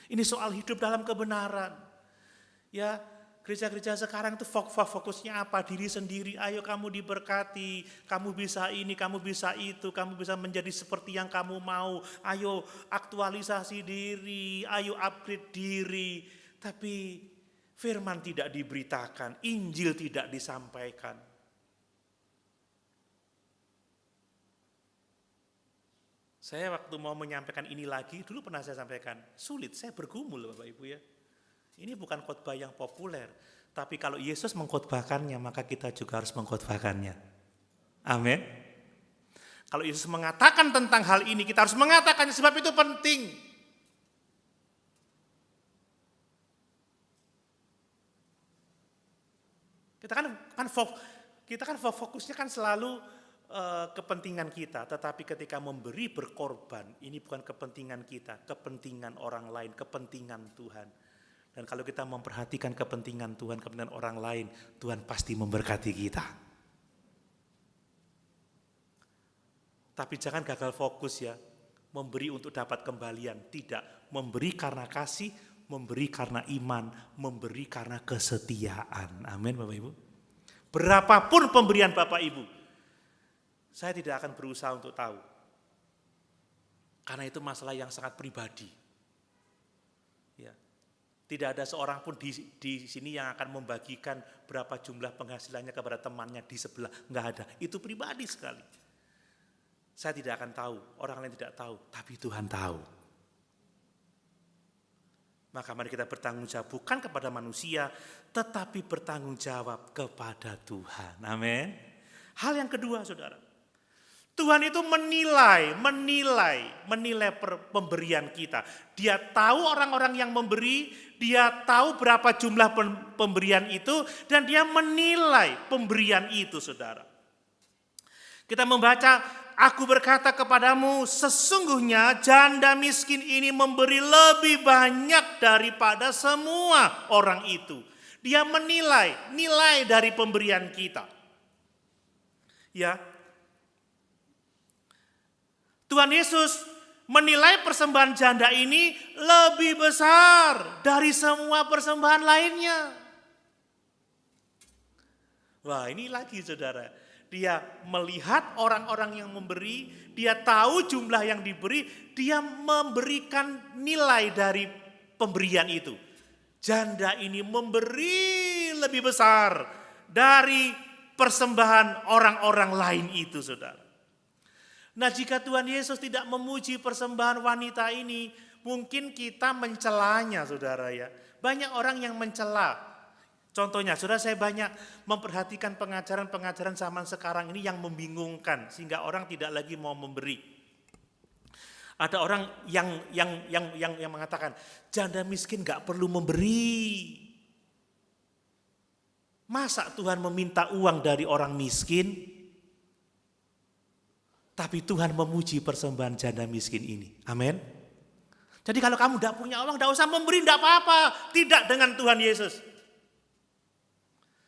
Ini soal hidup dalam kebenaran. Ya, gereja-gereja sekarang itu fokusnya apa? Diri sendiri. Ayo kamu diberkati, kamu bisa ini, kamu bisa itu, kamu bisa menjadi seperti yang kamu mau. Ayo aktualisasi diri, ayo upgrade diri. Tapi firman tidak diberitakan, Injil tidak disampaikan. Saya waktu mau menyampaikan ini lagi, dulu pernah saya sampaikan, sulit, saya bergumul Bapak Ibu ya. Ini bukan khotbah yang populer, tapi kalau Yesus mengkhotbahkannya, maka kita juga harus mengkhotbahkannya. Amin. Kalau Yesus mengatakan tentang hal ini, kita harus mengatakannya sebab itu penting. Kita kan fokusnya kan selalu kepentingan kita, tetapi ketika memberi berkorban, ini bukan kepentingan kita, kepentingan orang lain, kepentingan Tuhan. Dan kalau kita memperhatikan kepentingan Tuhan, kepentingan orang lain, Tuhan pasti memberkati kita. Tapi jangan gagal fokus ya, memberi untuk dapat kembalian, tidak. Memberi karena kasih, memberi karena iman, memberi karena kesetiaan. Amin Bapak Ibu. Berapapun pemberian Bapak Ibu, saya tidak akan berusaha untuk tahu. Karena itu masalah yang sangat pribadi. Ya. Tidak ada seorang pun di sini yang akan membagikan berapa jumlah penghasilannya kepada temannya di sebelah. Enggak ada. Itu pribadi sekali. Saya tidak akan tahu, orang lain tidak tahu, tapi Tuhan tahu. Maka mari kita bertanggung jawab bukan kepada manusia, tetapi bertanggung jawab kepada Tuhan. Amin. Hal yang kedua, saudara. Tuhan itu menilai pemberian kita. Dia tahu orang-orang yang memberi, dia tahu berapa jumlah pemberian itu, dan dia menilai pemberian itu, saudara. Kita membaca, aku berkata kepadamu, sesungguhnya janda miskin ini memberi lebih banyak daripada semua orang itu. Dia nilai dari pemberian kita. Ya. Tuhan Yesus menilai persembahan janda ini lebih besar dari semua persembahan lainnya. Wah, ini lagi saudara. Dia melihat orang-orang yang memberi, dia tahu jumlah yang diberi, dia memberikan nilai dari pemberian itu. Janda ini memberi lebih besar dari persembahan orang-orang lain itu, saudara. Nah, jika Tuhan Yesus tidak memuji persembahan wanita ini, mungkin kita mencelanya saudara ya. Banyak orang yang mencela. Contohnya, saudara saya banyak memperhatikan pengajaran-pengajaran zaman sekarang ini yang membingungkan. Sehingga orang tidak lagi mau memberi. Ada orang yang mengatakan, janda miskin gak perlu memberi. Masa Tuhan meminta uang dari orang miskin, tapi Tuhan memuji persembahan janda miskin ini. Amin. Jadi kalau kamu tidak punya uang, tidak usah memberi, tidak apa-apa. Tidak dengan Tuhan Yesus.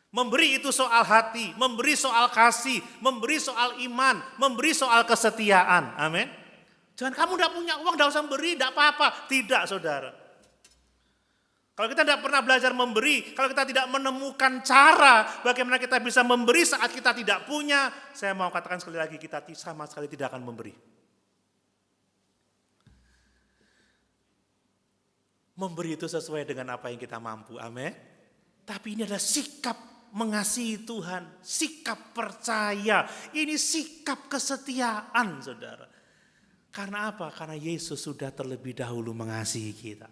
Memberi itu soal hati, memberi soal kasih, memberi soal iman, memberi soal kesetiaan. Amin. Jangan kamu tidak punya uang, tidak usah memberi, tidak apa-apa. Tidak saudara. Kalau kita tidak pernah belajar memberi, kalau kita tidak menemukan cara bagaimana kita bisa memberi saat kita tidak punya, saya mau katakan sekali lagi, kita sama sekali tidak akan memberi. Memberi itu sesuai dengan apa yang kita mampu, amin. Tapi ini adalah sikap mengasihi Tuhan, sikap percaya, ini sikap kesetiaan saudara. Karena apa? Karena Yesus sudah terlebih dahulu mengasihi kita.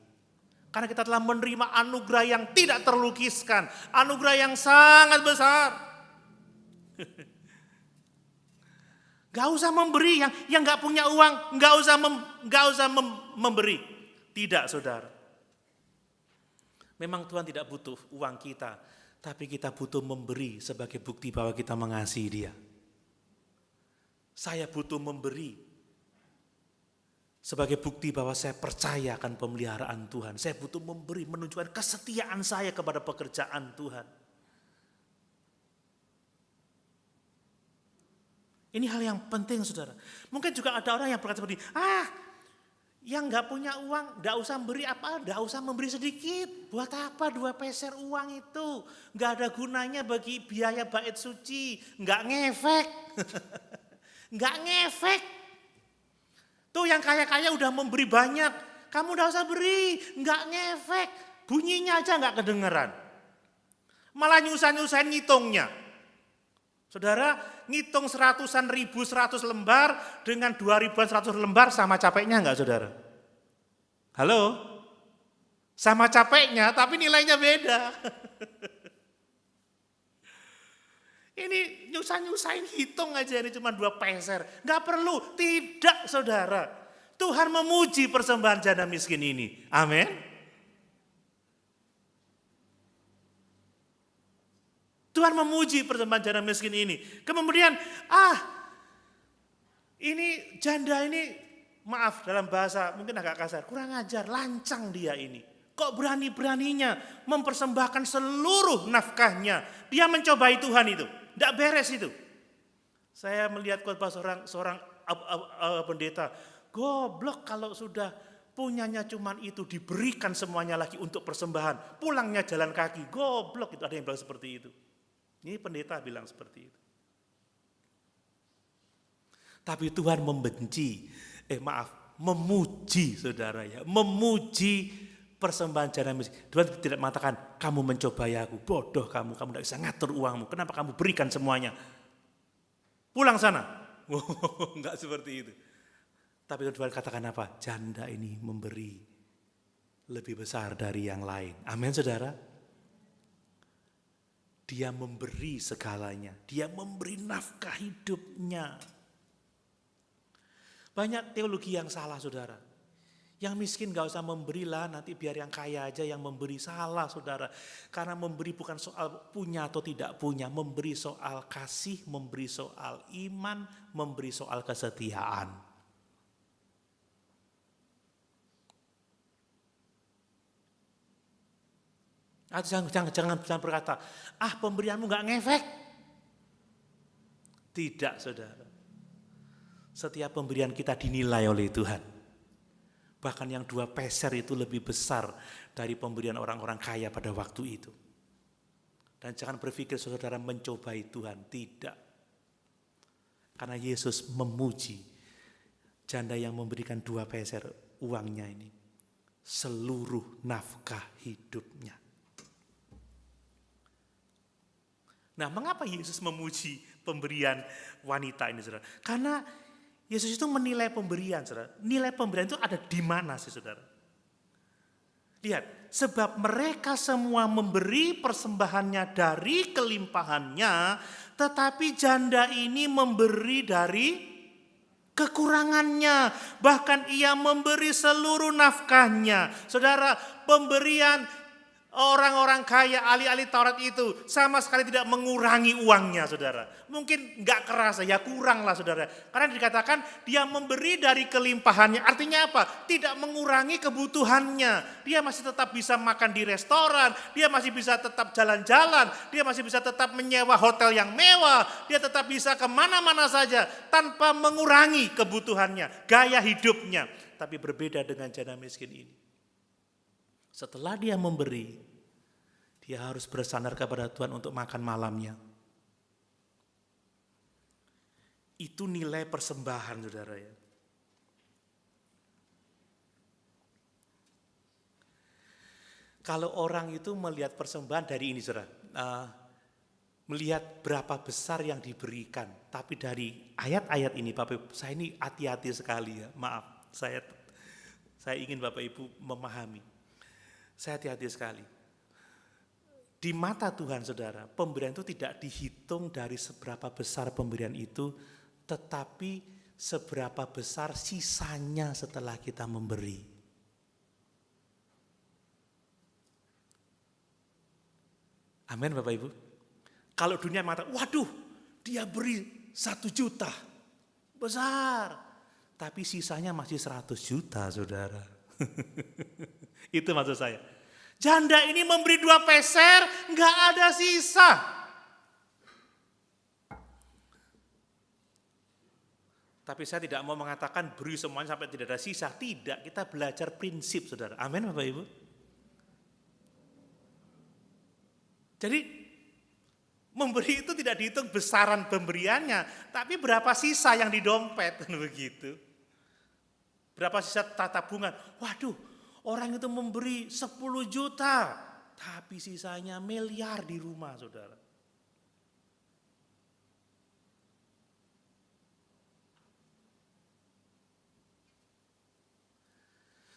Karena kita telah menerima anugerah yang tidak terlukiskan. Anugerah yang sangat besar. Gak usah memberi, yang gak punya uang, gak usah memberi. Tidak saudara. Memang Tuhan tidak butuh uang kita. Tapi kita butuh memberi sebagai bukti bahwa kita mengasihi Dia. Saya butuh memberi sebagai bukti bahwa saya percaya akan pemeliharaan Tuhan. Saya butuh memberi, menunjukkan kesetiaan saya kepada pekerjaan Tuhan. Ini hal yang penting saudara. Mungkin juga ada orang yang berkata seperti, yang gak punya uang, gak usah memberi apa, gak usah memberi sedikit. Buat apa 2 peser uang itu? Gak ada gunanya bagi biaya bait suci, gak ngefek. Gak ngefek. Tuh yang kaya-kaya udah memberi banyak, kamu udah usah beri, nggak ngefek, bunyinya aja nggak kedengeran. Malah nyusahin ngitungnya. Saudara, ngitung 100-an ribu 100 lembar dengan 2.000-an 100 lembar sama capeknya nggak saudara? Halo? Sama capeknya tapi nilainya beda. Ini nyusahin hitung aja ini cuma 2 peser. Gak perlu, tidak saudara. Tuhan memuji persembahan janda miskin ini. Amin. Tuhan memuji persembahan janda miskin ini. Kemudian, ini janda ini, maaf dalam bahasa mungkin agak kasar, kurang ajar, lancang dia ini. Kok berani-beraninya mempersembahkan seluruh nafkahnya. Dia mencobai Tuhan itu. Tidak beres itu. Saya melihat khotbah seorang pendeta. Goblok kalau sudah punyanya cuman itu. Diberikan semuanya lagi untuk persembahan. Pulangnya jalan kaki. Goblok itu ada yang bilang seperti itu. Ini pendeta bilang seperti itu. Tapi Tuhan memuji saudara ya. Memuji persembahan janda miskin. Tuhan tidak mengatakan kamu mencobai aku, bodoh kamu tidak bisa ngatur uangmu. Kenapa kamu berikan semuanya? Pulang sana. Enggak seperti itu. Tapi Tuhan katakan apa? Janda ini memberi lebih besar dari yang lain. Amin saudara. Dia memberi segalanya. Dia memberi nafkah hidupnya. Banyak teologi yang salah saudara. Yang miskin gak usah memberilah, nanti biar yang kaya aja yang memberi. Salah saudara. Karena memberi bukan soal punya atau tidak punya. Memberi soal kasih, memberi soal iman, memberi soal kesetiaan. Jangan berkata, pemberianmu gak ngefek. Tidak saudara. Setiap pemberian kita dinilai oleh Tuhan. Bahkan yang 2 peser itu lebih besar dari pemberian orang-orang kaya pada waktu itu. Dan jangan berpikir saudara mencobai Tuhan. Tidak. Karena Yesus memuji janda yang memberikan 2 peser uangnya ini. Seluruh nafkah hidupnya. Nah, mengapa Yesus memuji pemberian wanita ini saudara? Karena Yesus itu menilai pemberian, saudara. Nilai pemberian itu ada di mana sih, saudara? Lihat, sebab mereka semua memberi persembahannya dari kelimpahannya, tetapi janda ini memberi dari kekurangannya. Bahkan ia memberi seluruh nafkahnya. Saudara, pemberian orang-orang kaya, ahli-ahli Taurat itu sama sekali tidak mengurangi uangnya, saudara. Mungkin nggak kerasa, ya kurang lah, saudara. Karena dikatakan dia memberi dari kelimpahannya. Artinya apa? Tidak mengurangi kebutuhannya. Dia masih tetap bisa makan di restoran, dia masih bisa tetap jalan-jalan, dia masih bisa tetap menyewa hotel yang mewah, dia tetap bisa kemana-mana saja tanpa mengurangi kebutuhannya, gaya hidupnya. Tapi berbeda dengan janda miskin ini. Setelah dia memberi, dia harus bersandar kepada Tuhan untuk makan malamnya. Itu nilai persembahan, saudara ya. Kalau orang itu melihat persembahan dari ini, saudara, melihat berapa besar yang diberikan. Tapi dari ayat-ayat ini, Bapak Ibu, saya ini hati-hati sekali ya. Maaf, saya ingin Bapak Ibu memahami. Saya hati-hati sekali. Di mata Tuhan, saudara, pemberian itu tidak dihitung dari seberapa besar pemberian itu, tetapi seberapa besar sisanya setelah kita memberi. Amin, Bapak Ibu. Kalau dunia mata, waduh, dia beri 1 juta, besar. Tapi sisanya masih 100 juta, saudara. Itu maksud saya. Janda ini memberi 2 peser, nggak ada sisa. Tapi saya tidak mau mengatakan beri semuanya sampai tidak ada sisa. Tidak, kita belajar prinsip, saudara. Amin, Bapak Ibu. Jadi memberi itu tidak dihitung besaran pemberiannya, tapi berapa sisa yang di dompet, begitu. Berapa sisa tabungan. Waduh, orang itu memberi 10 juta, tapi sisanya miliar di rumah, saudara.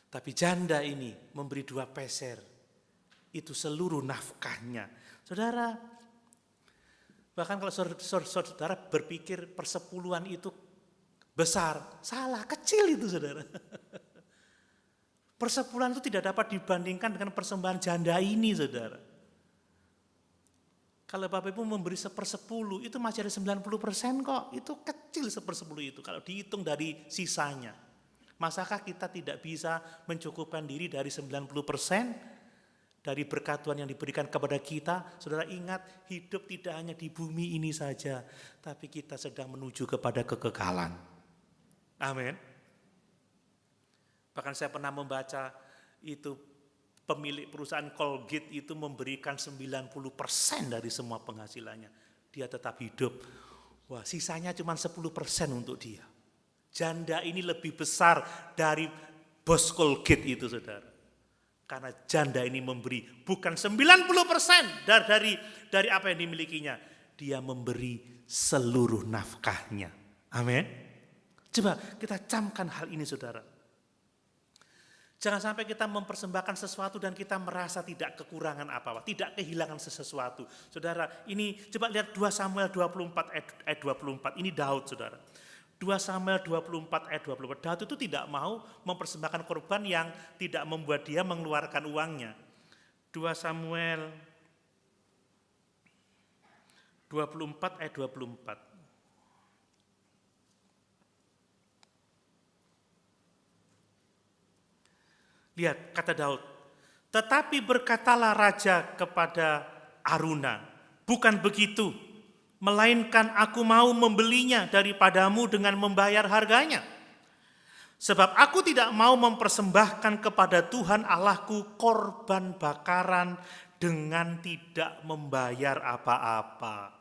Tapi janda ini memberi 2 peser, itu seluruh nafkahnya. Saudara, bahkan kalau saudara berpikir persepuluhan itu besar, salah, kecil itu, saudara. Persepuluhan itu tidak dapat dibandingkan dengan persembahan janda ini, saudara. Kalau Bapak Ibu memberi 1/10, itu masih ada 90% kok. Itu kecil 1/10 itu kalau dihitung dari sisanya. Masakah kita tidak bisa mencukupkan diri dari 90% dari berkat Tuhan yang diberikan kepada kita? Saudara, ingat, hidup tidak hanya di bumi ini saja, tapi kita sedang menuju kepada kekekalan. Amin. Bahkan saya pernah membaca itu pemilik perusahaan Colgate itu memberikan 90% dari semua penghasilannya. Dia tetap hidup. Wah, sisanya cuma 10% untuk dia. Janda ini lebih besar dari bos Colgate itu, saudara. Karena janda ini memberi bukan 90% dari apa yang dimilikinya. Dia memberi seluruh nafkahnya. Amin. Coba kita camkan hal ini, saudara. Jangan sampai kita mempersembahkan sesuatu dan kita merasa tidak kekurangan apa-apa, tidak kehilangan sesuatu. Saudara, ini coba lihat 2 Samuel 24 ayat 24. Ini Daud, saudara. 2 Samuel 24 ayat 24. Daud itu tidak mau mempersembahkan korban yang tidak membuat dia mengeluarkan uangnya. 2 Samuel 24 ayat 24. Lihat kata Daud, tetapi berkatalah raja kepada Arauna, bukan begitu, melainkan aku mau membelinya daripadamu dengan membayar harganya. Sebab aku tidak mau mempersembahkan kepada Tuhan Allahku korban bakaran dengan tidak membayar apa-apa.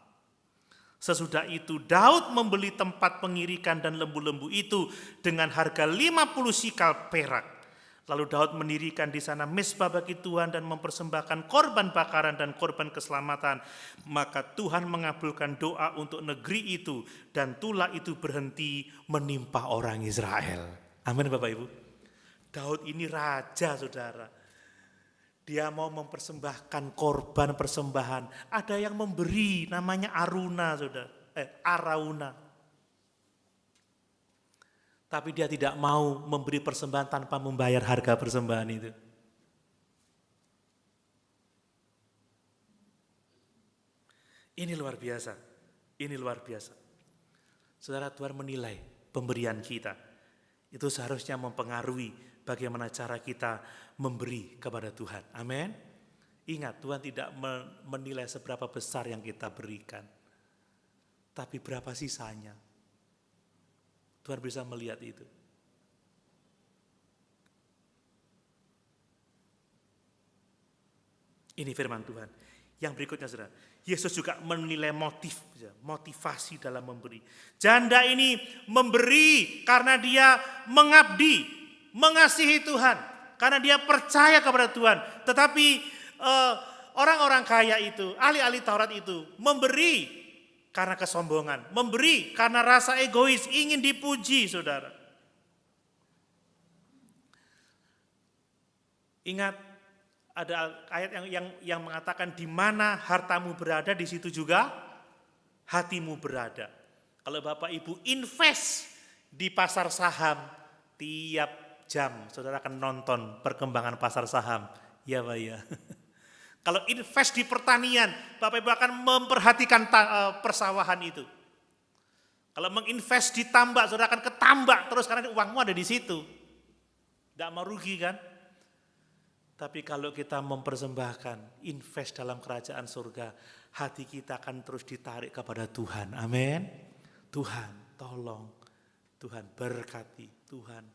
Sesudah itu Daud membeli tempat pengirikan dan lembu-lembu itu dengan harga 50 sikal perak. Lalu Daud mendirikan di sana mezbah bagi Tuhan dan mempersembahkan korban bakaran dan korban keselamatan. Maka Tuhan mengabulkan doa untuk negeri itu dan tulah itu berhenti menimpa orang Israel. Amin, Bapak Ibu. Daud ini raja, saudara. Dia mau mempersembahkan korban persembahan. Ada yang memberi, namanya Arauna, saudara. Arauna. Tapi dia tidak mau memberi persembahan tanpa membayar harga persembahan itu. Ini luar biasa. Ini luar biasa. Saudara, Tuhan menilai pemberian kita. Itu seharusnya mempengaruhi bagaimana cara kita memberi kepada Tuhan. Amin. Ingat, Tuhan tidak menilai seberapa besar yang kita berikan, tapi berapa sisanya. Tuhan bisa melihat itu. Ini firman Tuhan. Yang berikutnya, saudara, Yesus juga menilai motivasi dalam memberi. Janda ini memberi karena dia mengabdi, mengasihi Tuhan, karena dia percaya kepada Tuhan. Tetapi orang-orang kaya itu, ahli-ahli Taurat itu, memberi karena kesombongan, memberi karena rasa egois, ingin dipuji, saudara. Ingat, ada ayat yang mengatakan di mana hartamu berada, di situ juga hatimu berada. Kalau Bapak Ibu invest di pasar saham, tiap jam saudara akan nonton perkembangan pasar saham. Ya Pak ya. Kalau invest di pertanian, Bapak Ibu akan memperhatikan persawahan itu. Kalau menginvest di tambak, saudara akan ke tambak terus karena uangmu ada di situ. Tidak mau rugi kan? Tapi kalau kita mempersembahkan, invest dalam kerajaan surga, hati kita akan terus ditarik kepada Tuhan. Amin. Tuhan tolong, Tuhan berkati, Tuhan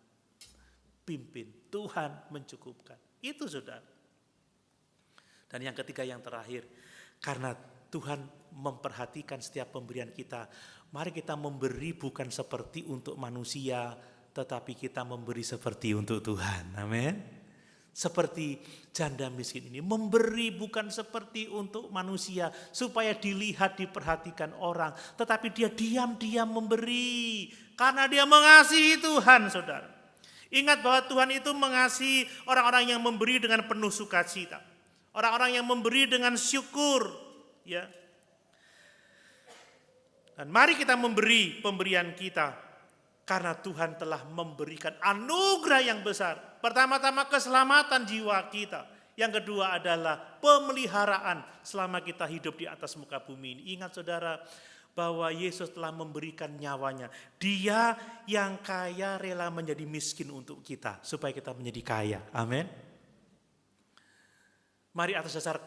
pimpin, Tuhan mencukupkan. Itu saudara. Dan yang ketiga, yang terakhir, karena Tuhan memperhatikan setiap pemberian kita, mari kita memberi bukan seperti untuk manusia, tetapi kita memberi seperti untuk Tuhan. Amin. Seperti janda miskin ini, memberi bukan seperti untuk manusia supaya dilihat, diperhatikan orang, tetapi dia diam-diam memberi karena dia mengasihi Tuhan, saudara. Ingat bahwa Tuhan itu mengasihi orang-orang yang memberi dengan penuh sukacita, orang-orang yang memberi dengan syukur, ya. Dan mari kita memberi pemberian kita karena Tuhan telah memberikan anugerah yang besar. Pertama-tama keselamatan jiwa kita. Yang kedua adalah pemeliharaan selama kita hidup di atas muka bumi ini. Ingat saudara bahwa Yesus telah memberikan nyawanya. Dia yang kaya rela menjadi miskin untuk kita supaya kita menjadi kaya. Amin. Mari atas dasar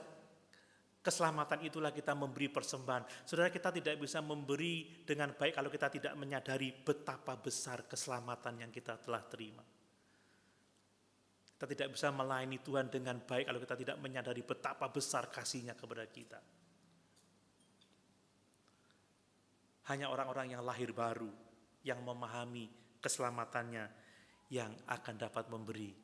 keselamatan itulah kita memberi persembahan. Saudara, kita tidak bisa memberi dengan baik kalau kita tidak menyadari betapa besar keselamatan yang kita telah terima. Kita tidak bisa melayani Tuhan dengan baik kalau kita tidak menyadari betapa besar kasih-Nya kepada kita. Hanya orang-orang yang lahir baru, yang memahami keselamatannya, yang akan dapat memberi.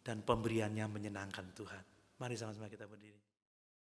Dan pemberiannya menyenangkan Tuhan. Mari sama-sama kita berdiri.